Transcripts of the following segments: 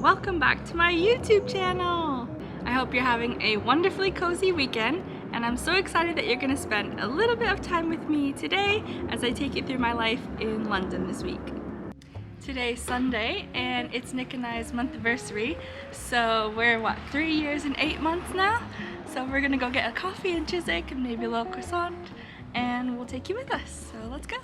welcome back to my YouTube channel. I hope you're having a wonderfully cozy weekend, and I'm so excited that you're gonna spend a little bit of time with me today as I take you through my life in London this week. Today's Sunday and it's Nick and I's month anniversary, so we're what, 3 years and 8 months now? So we're gonna go get a coffee in Chiswick and maybe a little croissant, and we'll take you with us, so let's go.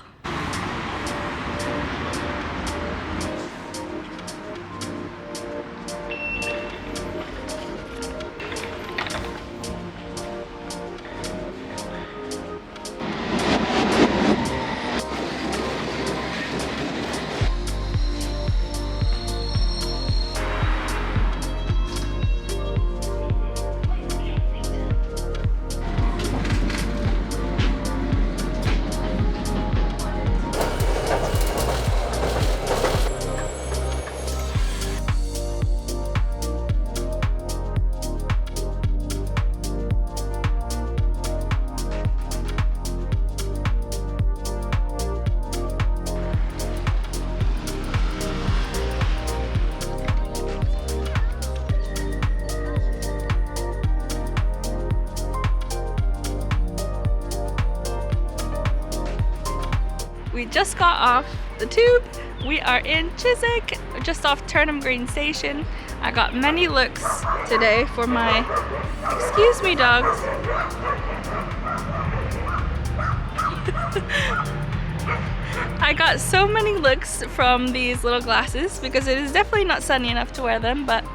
We just got off the tube. We are in Chiswick, just off Turnham Green Station. I got many looks today for my, excuse me dogs. I got so many looks from these little glasses because it is definitely not sunny enough to wear them, but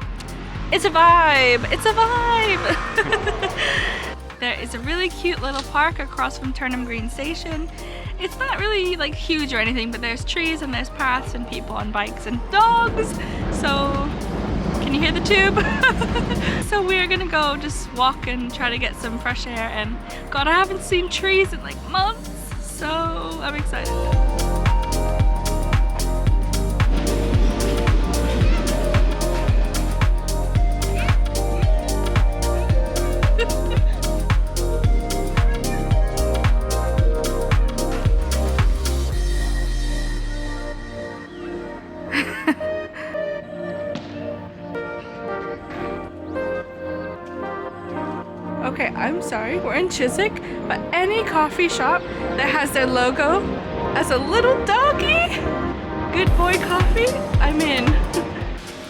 it's a vibe, it's a vibe. There is a really cute little park across from Turnham Green Station. It's not really like huge or anything, but there's trees and there's paths and people on bikes and dogs. So, can you hear the tube? So we're gonna go just walk and try to get some fresh air, and God, I haven't seen trees in like months, so I'm excited. Okay, I'm sorry, we're in Chiswick, but any coffee shop that has their logo as a little doggy, Good Boy Coffee, I'm in.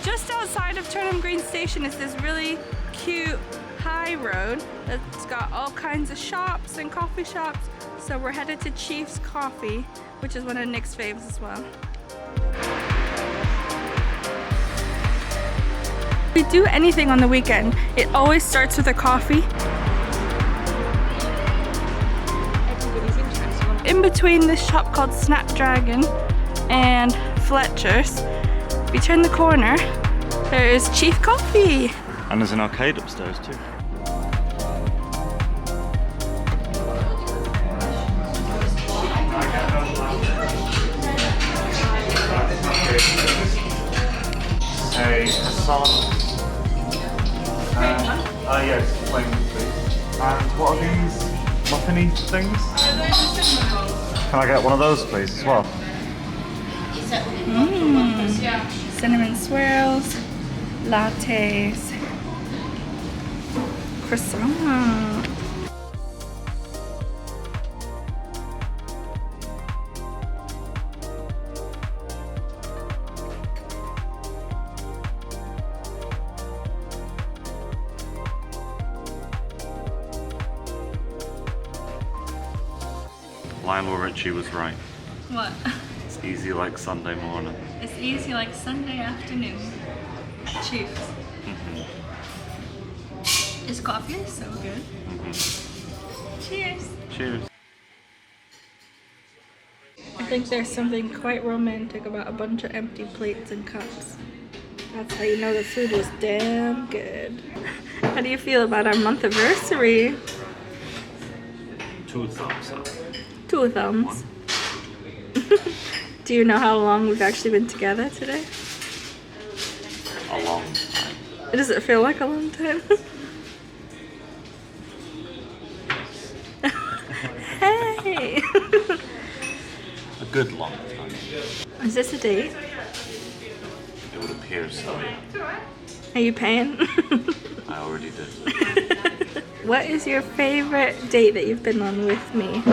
Just outside of Turnham Green Station is this really cute high road that's got all kinds of shops and coffee shops. So we're headed to Chief's Coffee, which is one of Nick's faves as well. If we do anything on the weekend, it always starts with a coffee. In between this shop called Snapdragon and Fletcher's, if you turn the corner, there is Chief Coffee. And there's an arcade upstairs too. Hey, Hassan. Yes, plain please. And what are these muffiny things? Can I get one of those please as well? Cinnamon swirls, lattes, croissant. Lionel Richie was right. What? It's easy like Sunday morning. It's easy like Sunday afternoon. Chiefs. This coffee is so good. Cheers. Cheers. I think there's something quite romantic about a bunch of empty plates and cups. That's how you know the food was damn good. How do you feel about our month anniversary? 2 thumbs up. 2 thumbs. Do you know how long we've actually been together today? A long time. Does it feel like a long time? Hey! A good long time. Is this a date? It would appear. here, so Are you paying? I already did. What is your favorite date that you've been on with me?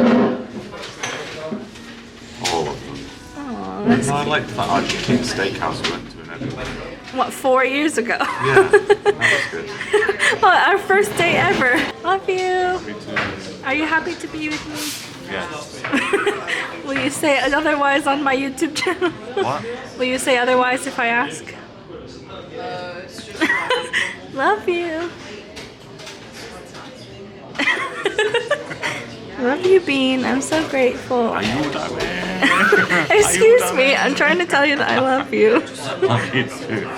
All of them. Oh, that's No, I like that Argentine steakhouse we went to and everything. what, 4 years ago? Yeah, that was good. Well, our first date ever. Love you. Me too. Are you happy to be with me? Yes. Will you say otherwise on my YouTube channel? What? Will you say otherwise if I ask? Love you. Love you, Bean. I'm so grateful. Ayúdame. Excuse me, I'm trying to tell you that I love you. Love you too.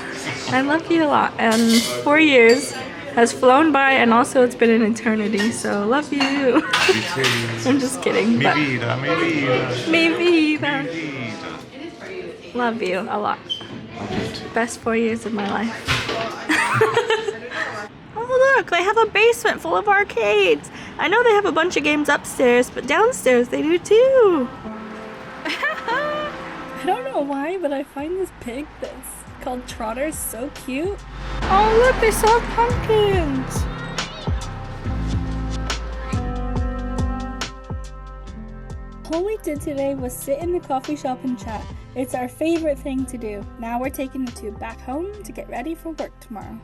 I love you a lot. And 4 years has flown by, and also it's been an eternity, so love you. Me too. I'm just kidding. Mi But vida, mi vida. mi vida. Mi vida. Love you a lot. Love you too. Best 4 years of my life. Oh look, they have a basement full of arcades. I know they have a bunch of games upstairs, but downstairs they do too. I don't know why, but I find this pig that's called Trotter so cute. Oh look, they sell pumpkins. All we did today was sit in the coffee shop and chat. It's our favorite thing to do. Now we're taking the tube back home to get ready for work tomorrow.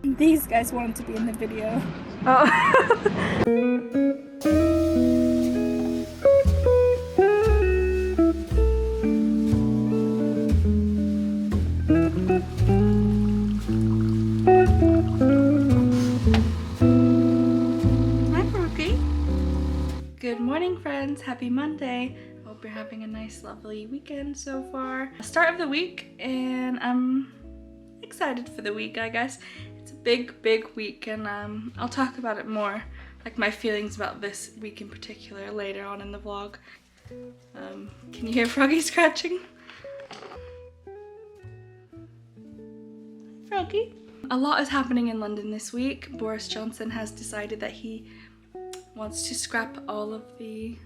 These guys wanted to be in the video. Oh. Hi, Brookie. Good morning, friends. Happy Monday. Hope you're having a nice, lovely weekend so far. Start of the week, and I'm excited for the week, I guess. It's a big week, and I'll talk about it more, like my feelings about this week in particular, later on in the vlog. Can you hear Froggy scratching? Froggy. A lot is happening in London this week. Boris Johnson has decided that he wants to scrap all of the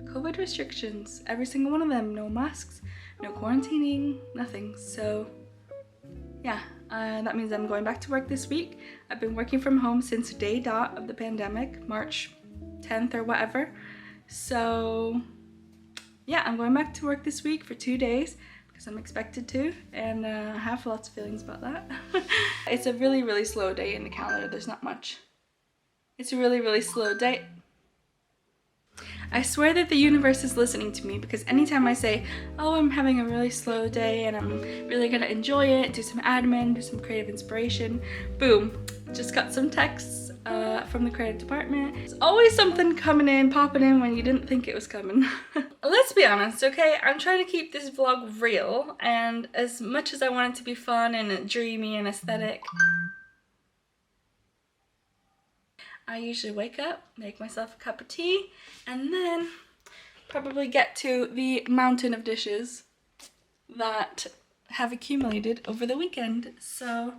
COVID restrictions, every single one of them. No masks, no quarantining, nothing. So yeah, that means I'm going back to work this week. I've been working from home since day dot of the pandemic, March 10th or whatever. So yeah, I'm going back to work this week for 2 days because I'm expected to, and I have lots of feelings about that. It's a really slow day in the calendar. There's not much. It's a really slow day. I swear that the universe is listening to me, because anytime I say, oh, I'm having a really slow day and I'm really gonna enjoy it, do some admin, do some creative inspiration, boom, just got some texts from the creative department. There's always something coming in, popping in when you didn't think it was coming. Let's be honest, okay? I'm trying to keep this vlog real, and as much as I want it to be fun and dreamy and aesthetic, I usually wake up, make myself a cup of tea, and then probably get to the mountain of dishes that have accumulated over the weekend. So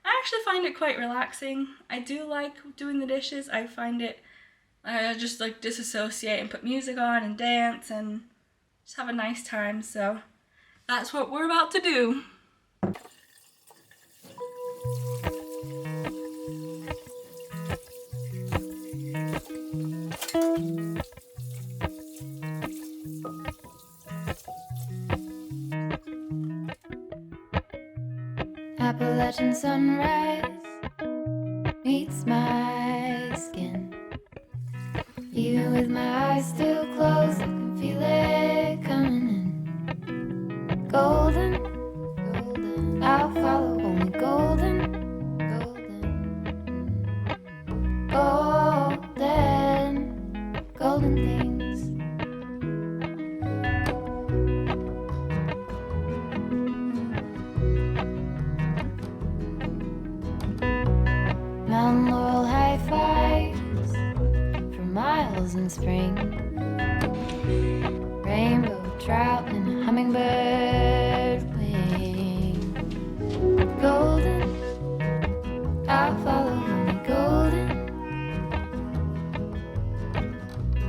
I actually find it quite relaxing. I do like doing the dishes. I find it, I just like disassociate and put music on and dance and just have a nice time. So that's what we're about to do. Appalachian sunrise meets my skin. Even with my eyes still closed, I can feel it coming in. Golden, golden, I'll follow only golden, golden, golden, golden things. Mountain laurel high fives for miles in spring. Rainbow trout and a hummingbird wing. Golden, I'll follow only golden,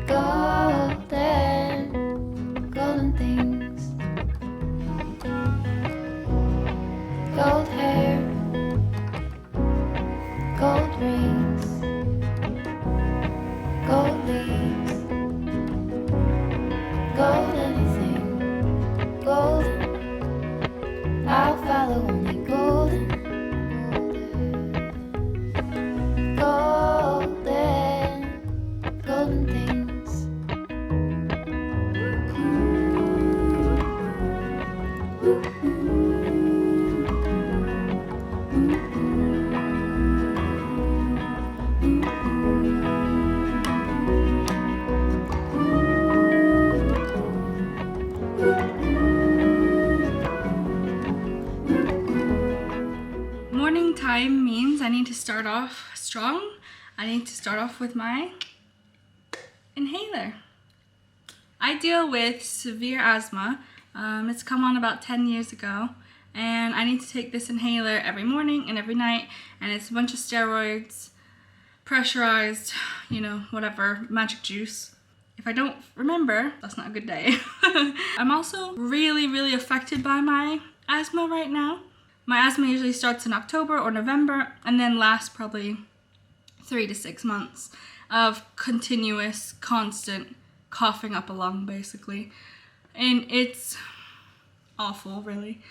golden, golden things. start off strong, I need to start off with my inhaler. I deal with severe asthma. It's come on about 10 years ago, and I need to take this inhaler every morning and every night, and it's a bunch of steroids, pressurized, you know, whatever, magic juice. If I don't remember, that's not a good day. I'm also really affected by my asthma right now. My asthma usually starts in October or November and then lasts probably 3 to 6 months of continuous, constant coughing up a lung, basically. And it's awful, really.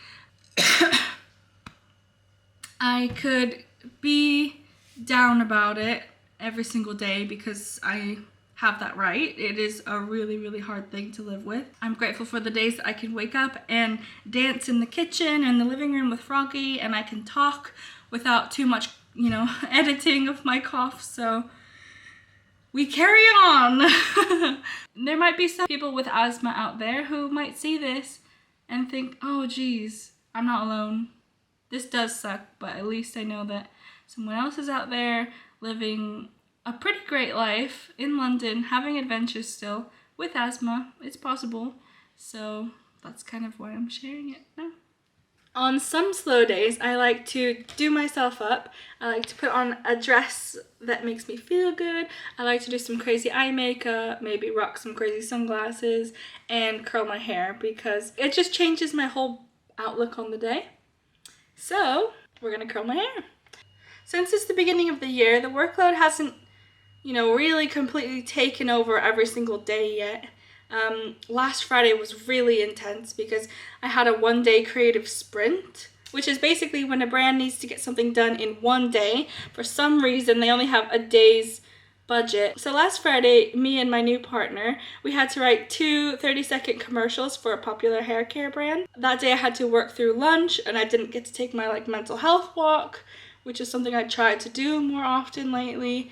I could be down about it every single day because I have that right. It is a really hard thing to live with. I'm grateful for the days that I can wake up and dance in the kitchen and the living room with Froggy, and I can talk without too much, you know, editing of my cough. So we carry on. There might be some people with asthma out there who might see this and think, oh geez, I'm not alone. This does suck, but at least I know that someone else is out there living a pretty great life in London, having adventures still with asthma. It's possible. So that's kind of why I'm sharing it now. On some slow days, I like to do myself up. I like to put on a dress that makes me feel good. I like to do some crazy eye makeup, maybe rock some crazy sunglasses, and curl my hair because it just changes my whole outlook on the day. So we're gonna curl my hair. Since it's the beginning of the year, the workload hasn't, you know, really completely taken over every single day yet. Last Friday was really intense because I had a 1-day creative sprint, which is basically when a brand needs to get something done in 1 day. For some reason, they only have a day's budget. So last Friday, me and my new partner, we had to write 2 30-second commercials for a popular hair care brand. That day I had to work through lunch and I didn't get to take my mental health walk, which is something I tried to do more often lately.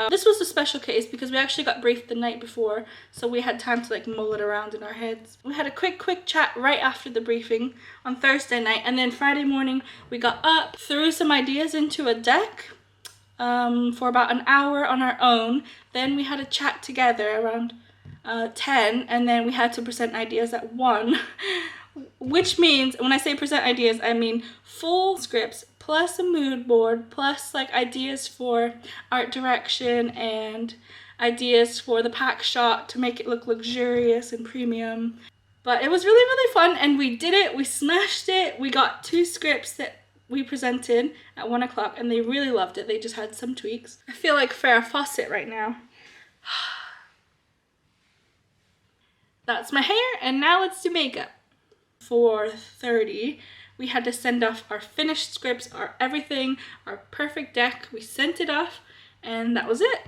This was a special case because we actually got briefed the night before, so we had time to mull it around in our heads. We had a quick chat right after the briefing on Thursday night, and then Friday morning we got up, threw some ideas into a deck for about an hour on our own. Then we had a chat together around 10, and then we had to present ideas at 1. Which means, when I say present ideas, I mean full scripts plus a mood board plus ideas for art direction and ideas for the pack shot to make it look luxurious and premium. But it was really fun, and we did it. We smashed it. We got 2 scripts that we presented at 1 o'clock and they really loved it. They just had some tweaks. I feel like Farrah Fawcett right now. That's my hair, and now let's do makeup. 4:30, we had to send off our finished scripts, our everything, our perfect deck. We sent it off, and that was it.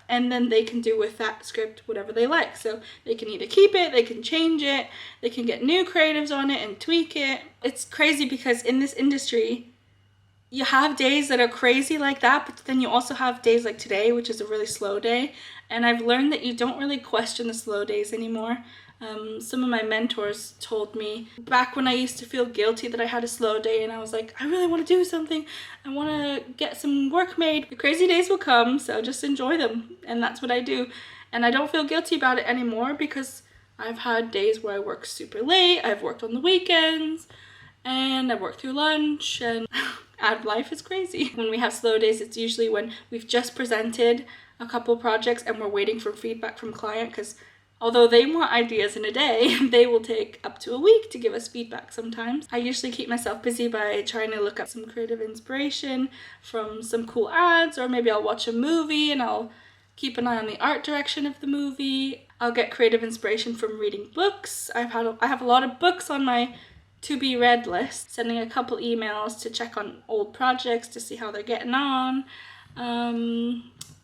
And then they can do with that script whatever they like. So they can either keep it, they can change it, they can get new creatives on it and tweak it. It's crazy because in this industry, you have days that are crazy like that, but then you also have days like today, which is a really slow day. And I've learned that you don't really question the slow days anymore. Some of my mentors told me back when I used to feel guilty that I had a slow day and I was like, I really want to do something. I want to get some work made. The crazy days will come, so just enjoy them. And that's what I do. And I don't feel guilty about it anymore because I've had days where I work super late. I've worked on the weekends and I've worked through lunch, and life is crazy. When we have slow days, it's usually when we've just presented a couple projects and we're waiting for feedback from client, because although they want ideas in a day, they will take up to a week to give us feedback sometimes. I usually keep myself busy by trying to look up some creative inspiration from some cool ads, or maybe I'll watch a movie and I'll keep an eye on the art direction of the movie. I'll get creative inspiration from reading books. I have a lot of books on my to be read list, sending a couple emails to check on old projects to see how they're getting on.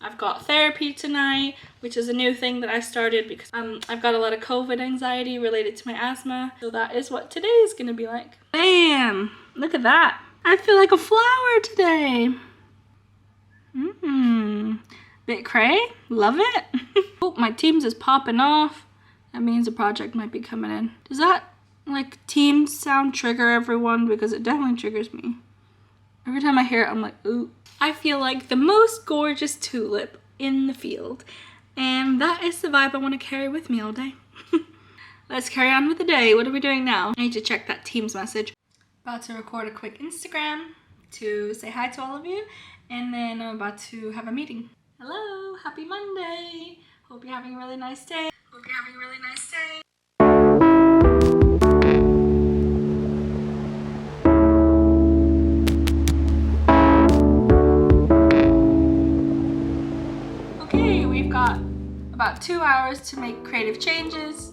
I've got therapy tonight, which is a new thing that I started because I've got a lot of COVID anxiety related to my asthma. So that is what today is going to be like. Bam! Look at that. I feel like a flower today. Bit cray. Love it. Oh, my Teams is popping off. That means a project might be coming in. Does that Teams sound trigger everyone? Because it definitely triggers me. Every time I hear it, I'm like, ooh. I feel like the most gorgeous tulip in the field. And that is the vibe I want to carry with me all day. Let's carry on with the day. What are we doing now? I need to check that Teams message. About to record a quick Instagram to say hi to all of you. And then I'm about to have a meeting. Hello, happy Monday. Hope you're having a really nice day. Hope you're having a really nice day. Okay, we've got about 2 hours to make creative changes.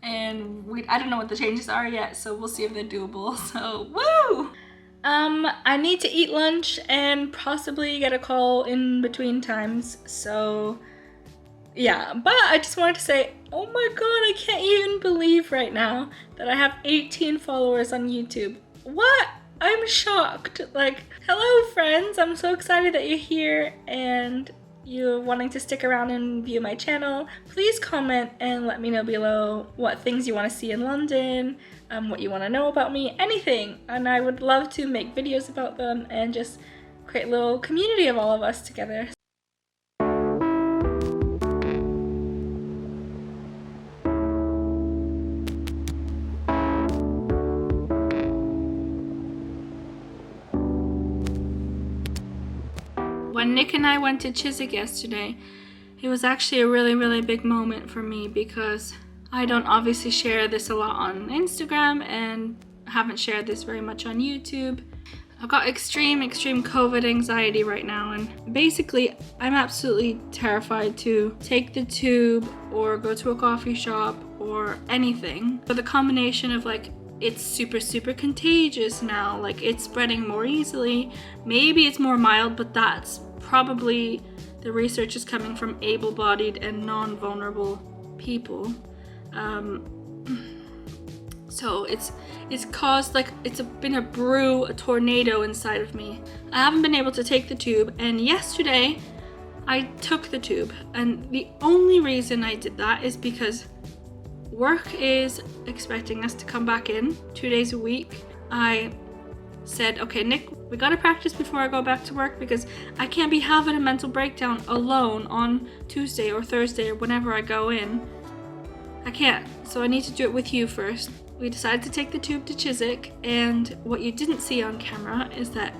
And I don't know what the changes are yet, so we'll see if they're doable. So, woo! I need to eat lunch and possibly get a call in between times. So, yeah. But I just wanted to say, oh my god, I can't even believe right now that I have 18 followers on YouTube. What? I'm shocked. Like, hello friends, I'm so excited that you're here and you're wanting to stick around and view my channel. Please comment and let me know below what things you want to see in London, what you want to know about me, anything. And I would love to make videos about them and just create a little community of all of us together. When Nick and I went to Chiswick yesterday, it was actually a really big moment for me because I don't obviously share this a lot on Instagram and haven't shared this very much on YouTube. I've got extreme COVID anxiety right now, and basically I'm absolutely terrified to take the tube or go to a coffee shop or anything. So the combination of like, it's super contagious now, like it's spreading more easily. Maybe it's more mild, but that's probably the research is coming from able-bodied and non-vulnerable people. So it's caused, like, been a tornado inside of me. I haven't been able to take the tube, and yesterday I took the tube, and the only reason I did that is because work is expecting us to come back in 2 days a week. I said, okay, Nick, we gotta practice before I go back to work because I can't be having a mental breakdown alone on Tuesday or Thursday or whenever I go in. I can't, so I need to do it with you first. We decided to take the tube to Chiswick, and what you didn't see on camera is that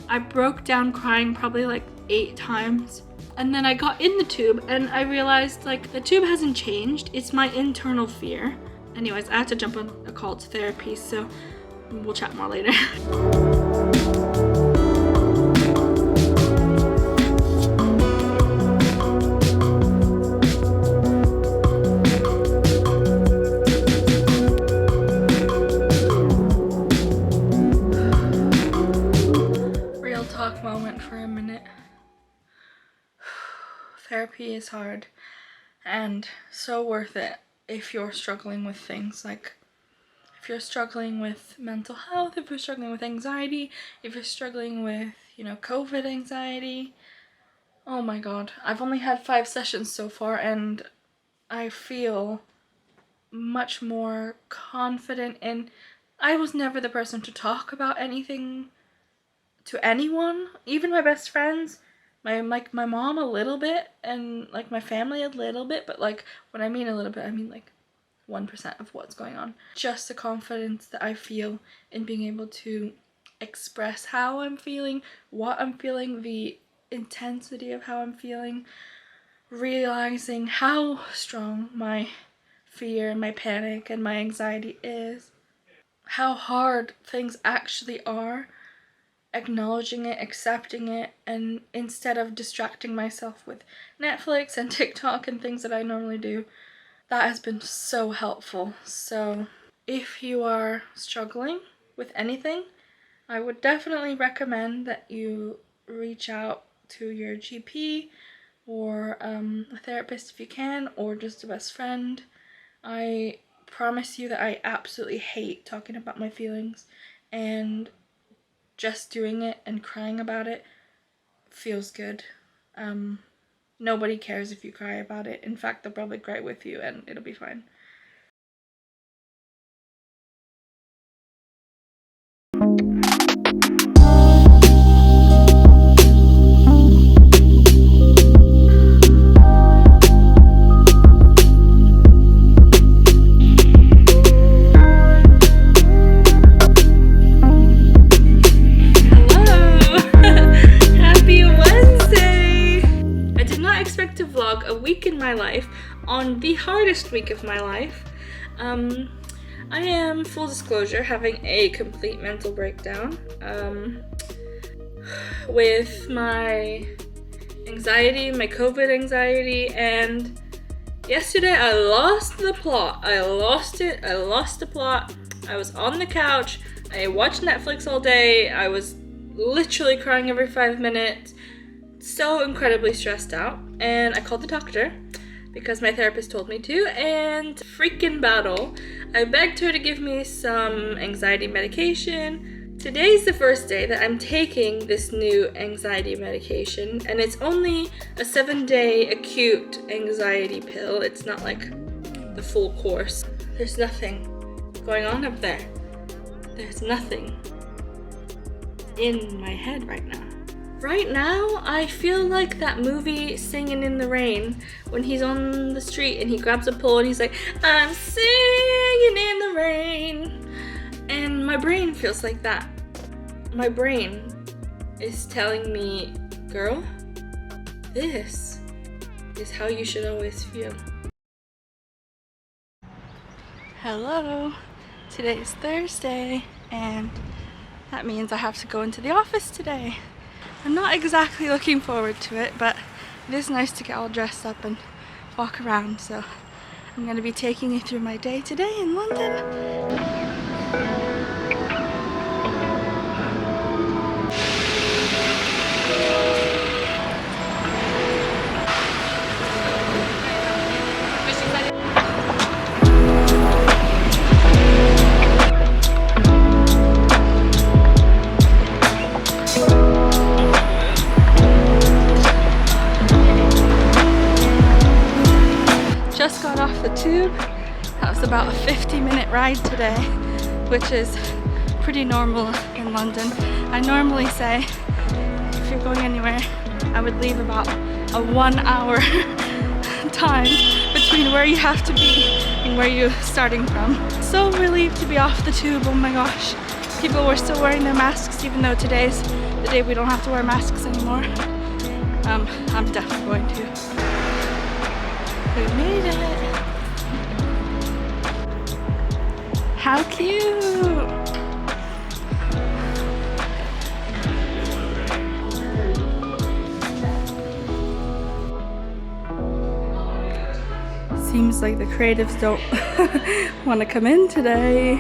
I broke down crying probably like 8 times. And then I got in the tube and I realized like the tube hasn't changed, it's my internal fear. Anyways, I had to jump on a call to therapy, so we'll chat more later. Real talk moment for a minute. Therapy is hard and so worth it if you're struggling with things like, if you're struggling with mental health, if you're struggling with anxiety, if you're struggling with, you know, COVID anxiety. Oh my god, I've only had 5 sessions so far and I feel much more confident, and I was never the person to talk about anything to anyone, even my best friends. My mom a little bit, and like my family a little bit, but like when I mean a little bit, I mean like 1% of what's going on. Just the confidence that I feel in being able to express how I'm feeling, what I'm feeling, the intensity of how I'm feeling, realizing how strong my fear, my panic, and my anxiety is, how hard things actually are, acknowledging it, accepting it, and instead of distracting myself with Netflix and TikTok and things that I normally do, that has been so helpful. So if you are struggling with anything, I would definitely recommend that you reach out to your GP or a therapist if you can, or just a best friend. I promise you that I absolutely hate talking about my feelings, and just doing it and crying about it feels good. Nobody cares if you cry about it. In fact, they'll probably cry with you and it'll be fine. vlog a week in my life on the hardest week of my life. I am, full disclosure, having a complete mental breakdown with my anxiety, my COVID anxiety, and yesterday I lost the plot. I lost it. I lost the plot. I was on the couch. I watched Netflix all day. I was literally crying every 5 minutes. So incredibly stressed out. And I called the doctor because my therapist told me to, and freaking battle. I begged her to give me some anxiety medication. Today's the first day that I'm taking this new anxiety medication, and it's only a 7-day acute anxiety pill. It's not like the full course. There's nothing going on up there. There's nothing in my head right now. Right now, I feel like that movie Singing in the Rain, when he's on the street and he grabs a pole and he's like, I'm singing in the rain. And my brain feels like that. My brain is telling me, girl, this is how you should always feel. Hello, today's Thursday, and that means I have to go into the office today. I'm not exactly looking forward to it, but it is nice to get all dressed up and walk around, so I'm going to be taking you through my day today in London. Just got off the tube. That was about a 50-minute ride today, which is pretty normal in London. I normally say if you're going anywhere, I would leave about a 1-hour time between where you have to be and where you're starting from. So relieved to be off the tube, oh my gosh. People were still wearing their masks even though today's the day we don't have to wear masks anymore. I'm definitely going to. We made it! How cute! Seems like the creatives don't want to come in today.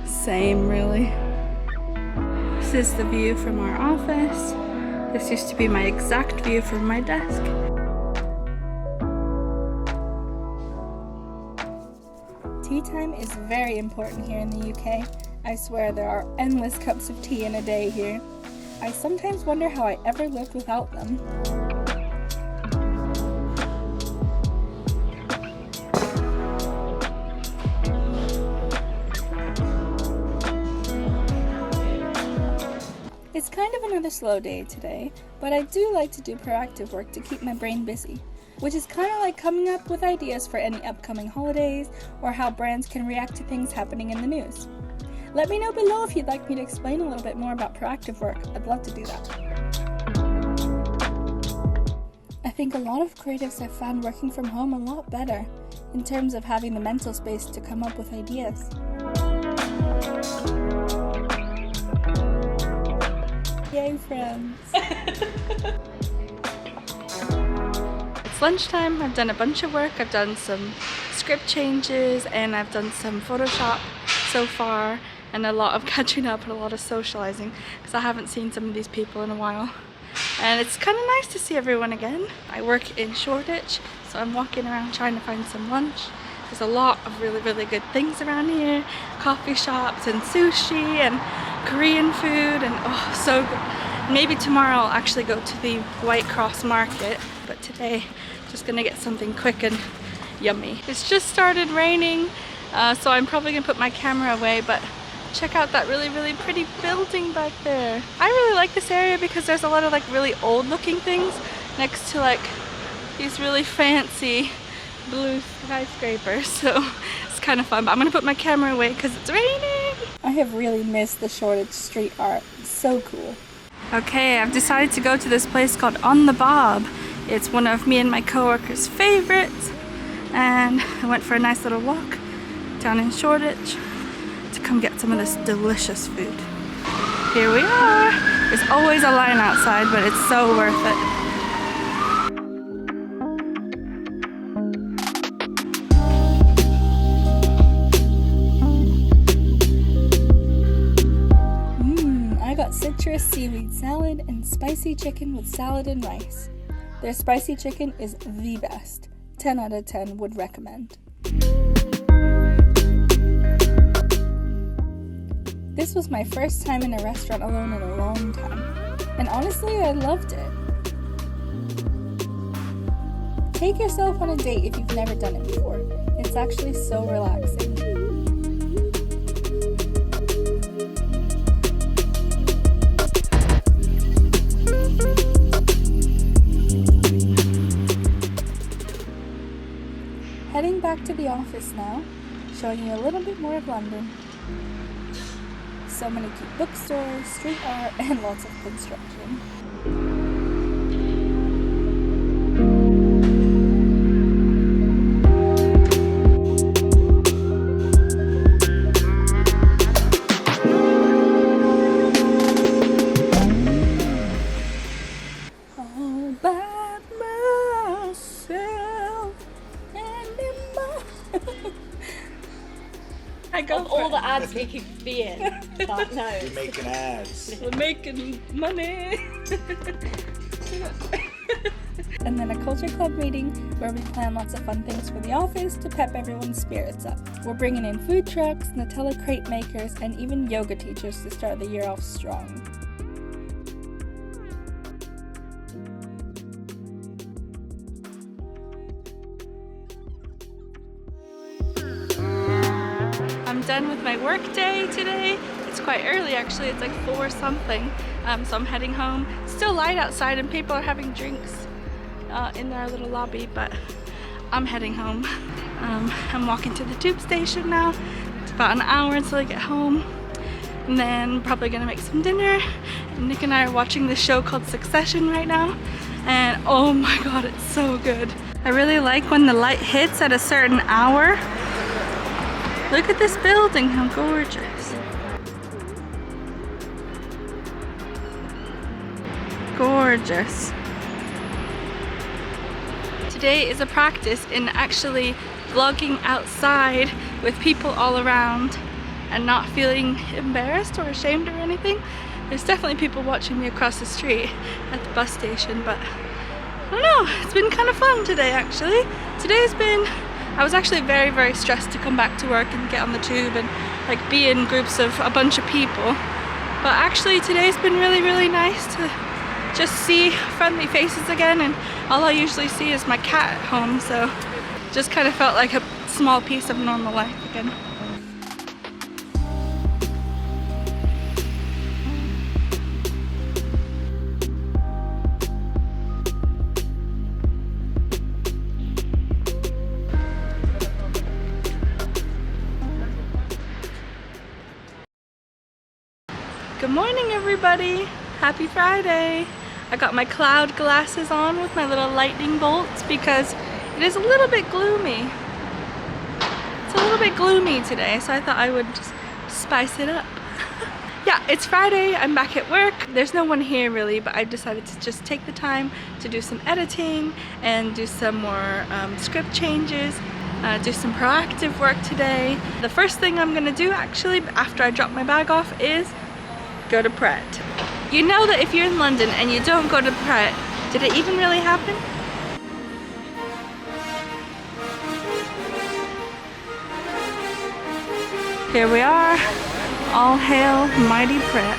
Same, really. This is the view from our office. This used to be my exact view from my desk. Tea time is very important here in the UK. I swear there are endless cups of tea in a day here. I sometimes wonder how I ever lived without them. It's kind of another slow day today, but I do like to do proactive work to keep my brain busy, which is kind of like coming up with ideas for any upcoming holidays or how brands can react to things happening in the news. Let me know below if you'd like me to explain a little bit more about proactive work. I'd love to do that. I think a lot of creatives have found working from home a lot better in terms of having the mental space to come up with ideas. Yay, friends! It's lunchtime. I've done a bunch of work. I've done some script changes and I've done some Photoshop so far, and a lot of catching up and a lot of socializing because I haven't seen some of these people in a while. And it's kind of nice to see everyone again. I work in Shoreditch, so I'm walking around trying to find some lunch. There's a lot of really good things around here. Coffee shops and sushi and Korean food, and oh, so good. Maybe tomorrow I'll actually go to the White Cross Market, but today just gonna get something quick and yummy. It's just started raining, so I'm probably gonna put my camera away, but check out that really pretty building back there. I really like this area because there's a lot of like really old looking things next to like these really fancy blue skyscrapers, so it's kind of fun, but I'm gonna put my camera away because it's raining. I have really missed the Shoreditch street art. It's so cool. Okay, I've decided to go to this place called On the Bob It's one of me and my coworkers' favorites, and I went for a nice little walk down in Shoreditch to come get some of this delicious food. Here we are. There's always a line outside, but it's so worth it. I got citrus seaweed salad and spicy chicken with salad and rice. Their spicy chicken is the best. 10 out of 10 would recommend. This was my first time in a restaurant alone in a long time, and honestly, I loved it. Take yourself on a date if you've never done it before. It's actually so relaxing. Heading back to the office now, showing you a little bit more of London. So many cute bookstores, street art, and lots of construction. All by myself and in my I go Of all the ads we could be in, but no. You're making ads. We're making money. And then a culture club meeting where we plan lots of fun things for the office to pep everyone's spirits up. We're bringing in food trucks, Nutella crate makers, and even yoga teachers to start the year off strong. I'm done with my work day today. It's quite early actually, it's like 4 something. So I'm heading home. Still light outside and people are having drinks in their little lobby, but I'm heading home. I'm walking to the tube station now. It's about an hour until I get home. And then probably gonna make some dinner. And Nick and I are watching this show called Succession right now. And oh my god, it's so good. I really like when the light hits at a certain hour. Look at this building, how gorgeous. Gorgeous. Today is a practice in actually vlogging outside with people all around and not feeling embarrassed or ashamed or anything. There's definitely people watching me across the street at the bus station, but I don't know, it's been kind of fun today actually. I was actually very, very stressed to come back to work and get on the tube and like be in groups of a bunch of people. But actually today's been really, really nice to just see friendly faces again, and all I usually see is my cat at home, so just kind of felt like a small piece of normal life again. Good morning everybody! Happy Friday! I got my cloud glasses on with my little lightning bolts because it is a little bit gloomy. It's a little bit gloomy today, so I thought I would just spice it up. Yeah, it's Friday, I'm back at work. There's no one here really, but I decided to just take the time to do some editing and do some more script changes. Do some proactive work today. The first thing I'm gonna do actually after I drop my bag off is go to Pret. You know that if you're in London and you don't go to Pret, did it even really happen? Here we are. All hail mighty Pret.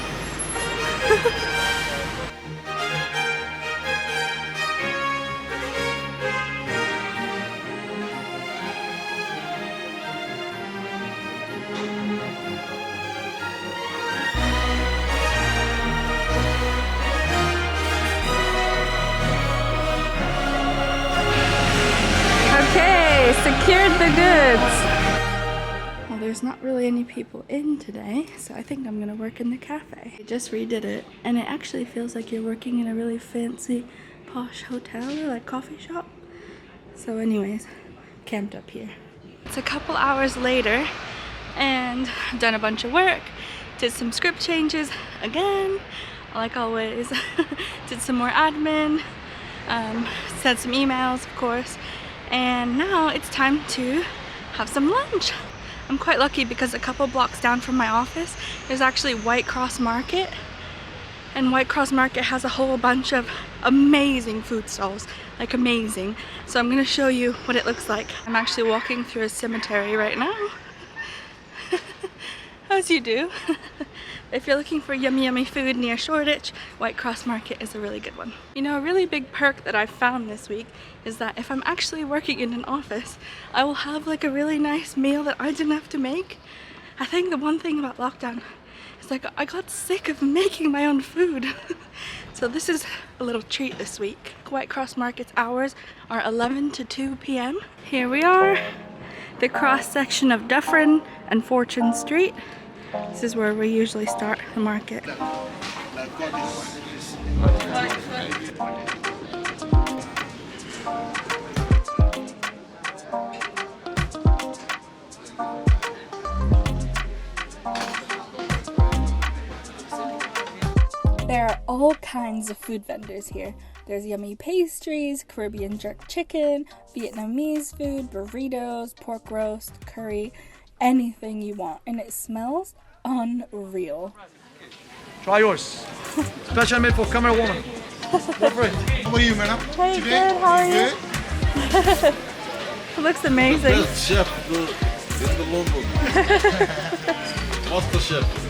Okay, secured the goods. Well, there's not really any people in today, so I think I'm gonna work in the cafe. I just redid it, and it actually feels like you're working in a really fancy posh hotel or like coffee shop. So anyways, camped up here. It's a couple hours later and I've done a bunch of work, did some script changes again, like always, did some more admin, sent some emails of course, and now it's time to have some lunch. I'm quite lucky because a couple blocks down from my office there's actually White Cross Market, and White Cross Market has a whole bunch of amazing food stalls, like amazing. So I'm gonna show you what it looks like. I'm actually walking through a cemetery right now. As you do. If you're looking for yummy yummy food near Shoreditch, White Cross Market is a really good one. You know, a really big perk that I've found this week is that if I'm actually working in an office, I will have like a really nice meal that I didn't have to make. I think the one thing about lockdown is like I got sick of making my own food. So this is a little treat this week. White Cross Market's hours are 11 to 2 p.m. Here we are, the cross section of Dufferin and Fortune Street. This is where we usually start the market. There are all kinds of food vendors here. There's yummy pastries, Caribbean jerk chicken, Vietnamese food, burritos, pork roast, curry, anything you want, and it smells unreal. Try yours. Special made for camera woman. Go for it. How are you, madam? Hey, Today? good, how are you? Good? It looks amazing. Best chef in the London. Master chef.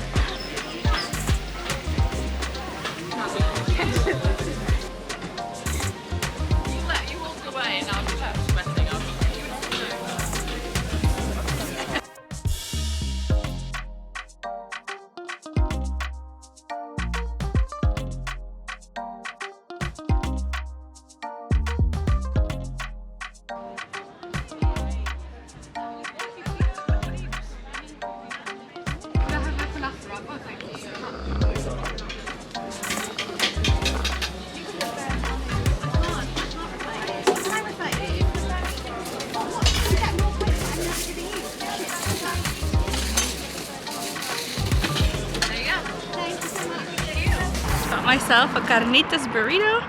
Got myself a carnitas burrito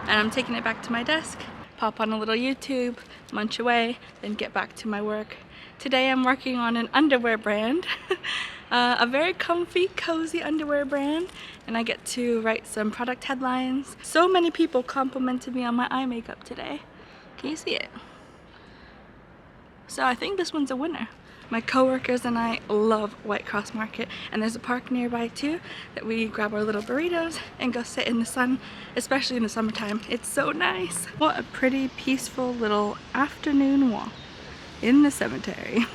and I'm taking it back to my desk. Pop on a little YouTube, munch away, then get back to my work. Today I'm working on an underwear brand, a very comfy, cozy underwear brand, and I get to write some product headlines. So many people complimented me on my eye makeup today. Can you see it? So I think this one's a winner. My coworkers and I love White Cross Market, and there's a park nearby too that we grab our little burritos and go sit in the sun, especially in the summertime. It's so nice. What a pretty peaceful little afternoon walk in the cemetery.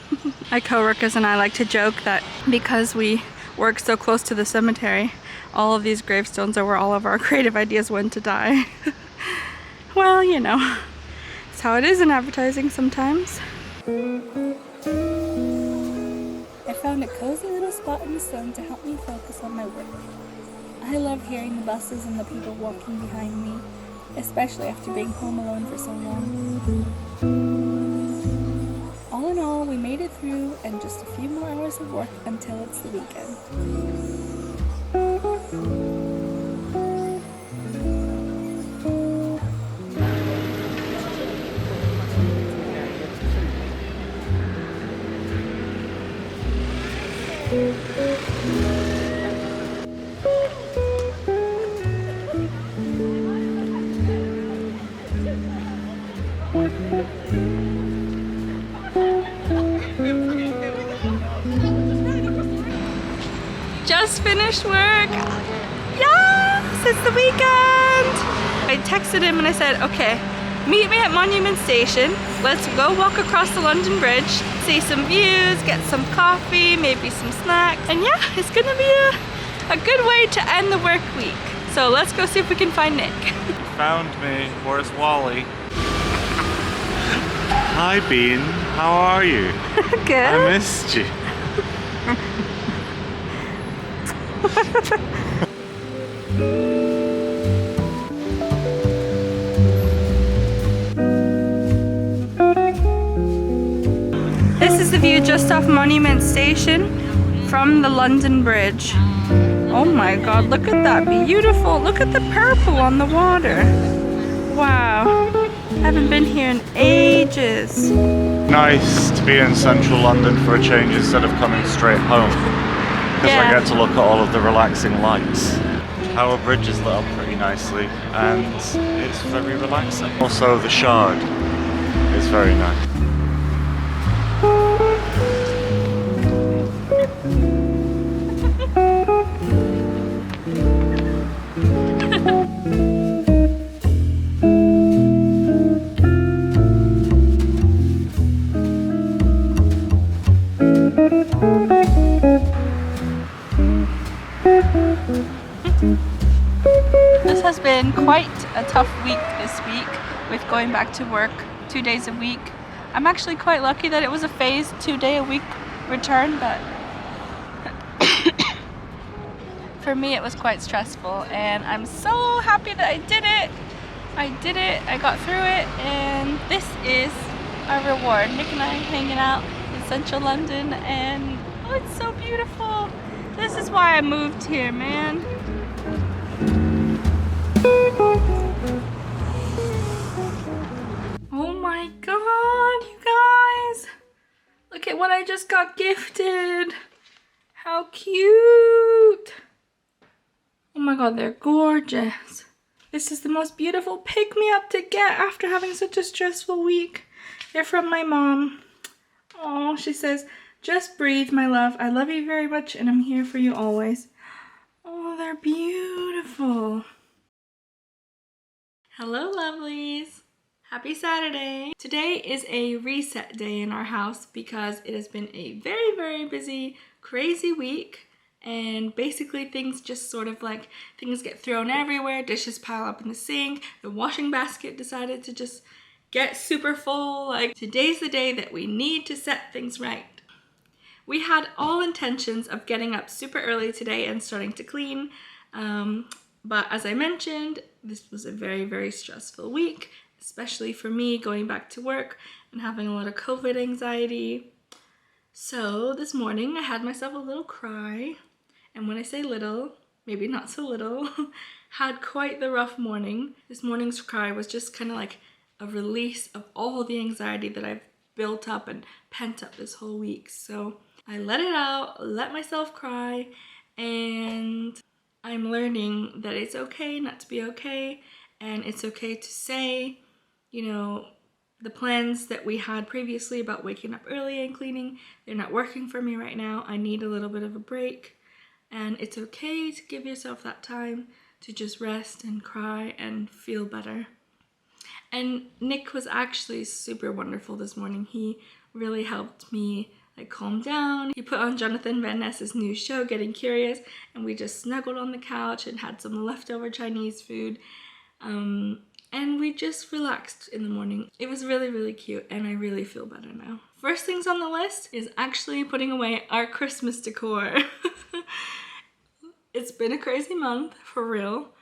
My coworkers and I like to joke that because we work so close to the cemetery, all of these gravestones are where all of our creative ideas went to die. Well, you know, it's how it is in advertising sometimes. I found a cozy little spot in the sun to help me focus on my work. I love hearing the buses and the people walking behind me, especially after being home alone for so long. All in all, we made it through and just a few more hours of work until it's the weekend. Just finished work. Yes, it's the weekend. I texted him and I said, okay, meet me at Monument Station. Let's go walk across the London Bridge, see some views, get some coffee, maybe some snacks. And yeah, it's gonna be a good way to end the work week. So let's go see if we can find Nick. Found me. Where's Wally? Hi, Bean. How are you? Good. I missed you. the view just off Monument Station from the London Bridge. Oh my god, look at that, beautiful. Look at the purple on the water. Wow, haven't been here in ages. Nice to be in central London for a change instead of coming straight home. Because I get to look at all of the relaxing lights. Tower Bridge is lit up pretty nicely and it's very relaxing. Also the Shard is very nice. This has been quite a tough week this week with going back to work 2 days a week. I'm actually quite lucky that it was a phased 2-day-a-week return, but for me it was quite stressful, and I'm so happy that I did it. I got through it, and this is our reward. Nick and I are hanging out in central London, and oh, it's so beautiful. This is why I moved here, man. Oh my god, you guys! Look at what I just got gifted! How cute! Oh my god, they're gorgeous. This is the most beautiful pick-me-up to get after having such a stressful week. They're from my mom. Oh, she says, "Just breathe, my love. I love you very much and I'm here for you always." Oh, they're beautiful. Hello, lovelies. Happy Saturday. Today is a reset day in our house because it has been a very, very busy, crazy week. And basically things just sort of like, things get thrown everywhere, dishes pile up in the sink, the washing basket decided to just get super full. Like, today's the day that we need to set things right. We had all intentions of getting up super early today and starting to clean. But as I mentioned, this was a very, very stressful week, especially for me going back to work and having a lot of COVID anxiety. So this morning I had myself a little cry. And when I say little, maybe not so little, had quite the rough morning. This morning's cry was just kind of like a release of all the anxiety that I've built up and pent up this whole week. So I let it out, let myself cry, and I'm learning that it's okay not to be okay, and it's okay to say, you know, the plans that we had previously about waking up early and cleaning, they're not working for me right now. I need a little bit of a break. And it's okay to give yourself that time to just rest and cry and feel better. And Nick was actually super wonderful this morning. He really helped me like calm down. He put on Jonathan Van Ness's new show, Getting Curious, and we just snuggled on the couch and had some leftover Chinese food. And we just relaxed in the morning. It was really, really cute, and I really feel better now. First things on the list is actually putting away our Christmas decor. It's been a crazy month, for real.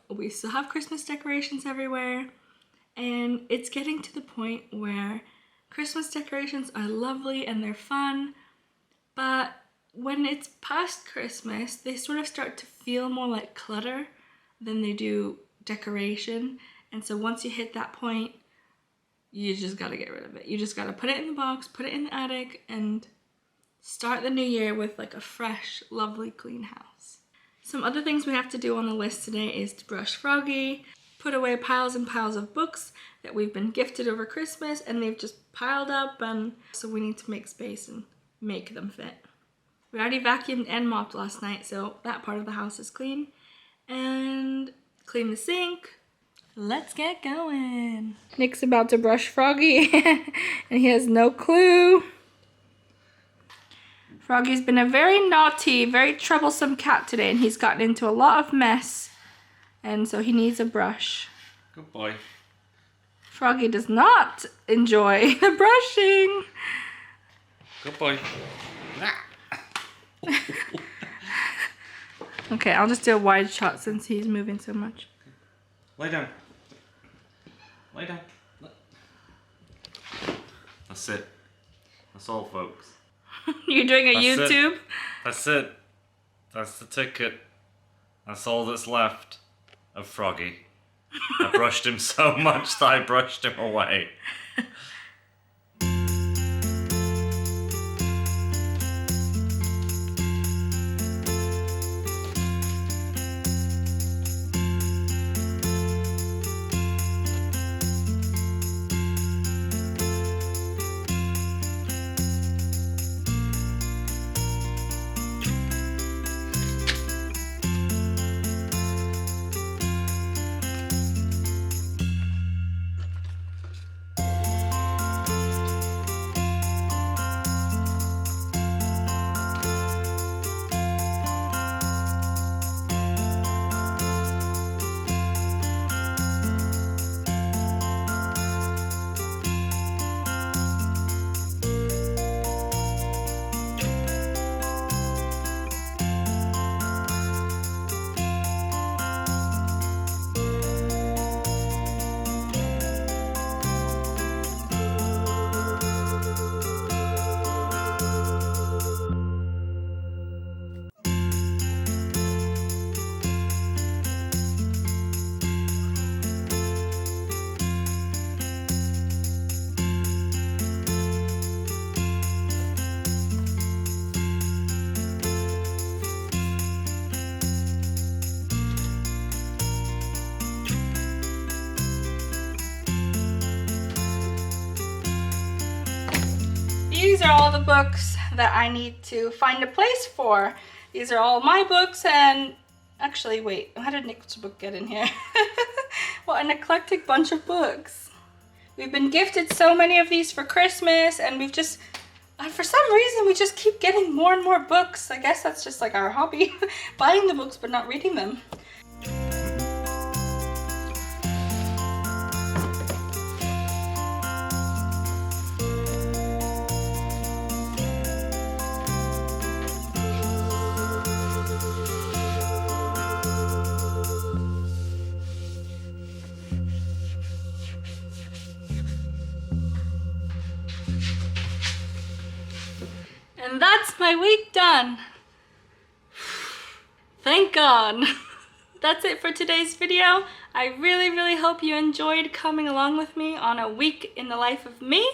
We still have Christmas decorations everywhere, and it's getting to the point where Christmas decorations are lovely and they're fun, but when it's past Christmas, they sort of start to feel more like clutter than they do decoration. And so once you hit that point, you just gotta get rid of it. You just gotta put it in the box, put it in the attic, and start the new year with like a fresh, lovely, clean house. Some other things we have to do on the list today is to brush Froggy, put away piles and piles of books that we've been gifted over Christmas, and they've just piled up, and so we need to make space and make them fit. We already vacuumed and mopped last night, so that part of the house is clean. And clean the sink. Let's get going. Nick's about to brush Froggy and he has no clue. Froggy's been a very naughty, very troublesome cat today, and he's gotten into a lot of mess, and so he needs a brush. Good boy. Froggy does not enjoy the brushing. Good boy. Okay, I'll just do a wide shot since he's moving so much. Lay down. Lay down. That's it. That's all, folks. You're doing a That's it. YouTube? That's it. That's the ticket. That's all that's left of Froggy. I brushed him so much that I brushed him away. These are all the books that I need to find a place for. These are all my books, and actually, wait, how did Nick's book get in here? What an eclectic bunch of books. We've been gifted so many of these for Christmas, and we've just, for some reason, we just keep getting more and more books. I guess that's just like our hobby, buying the books but not reading them. And that's my week done. Thank God. That's it for today's video. I really hope you enjoyed coming along with me on a week in the life of me.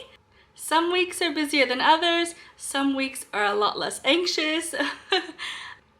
Some weeks are busier than others. Some weeks are a lot less anxious.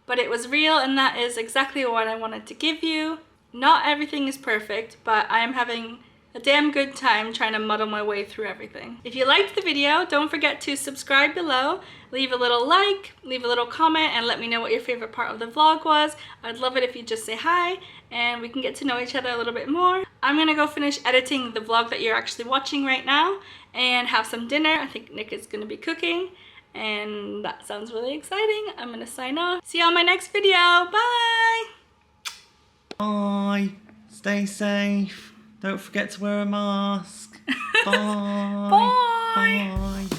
But it was real, and that is exactly what I wanted to give you. Not everything is perfect, but I am having a damn good time trying to muddle my way through everything. If you liked the video, don't forget to subscribe below, leave a little like, leave a little comment, and let me know what your favorite part of the vlog was. I'd love it if you just say hi, and we can get to know each other a little bit more. I'm gonna go finish editing the vlog that you're actually watching right now, and have some dinner. I think Nick is gonna be cooking, and that sounds really exciting. I'm gonna sign off. See you on my next video, bye! Bye. Stay safe. Don't forget to wear a mask. Bye. Bye. Bye.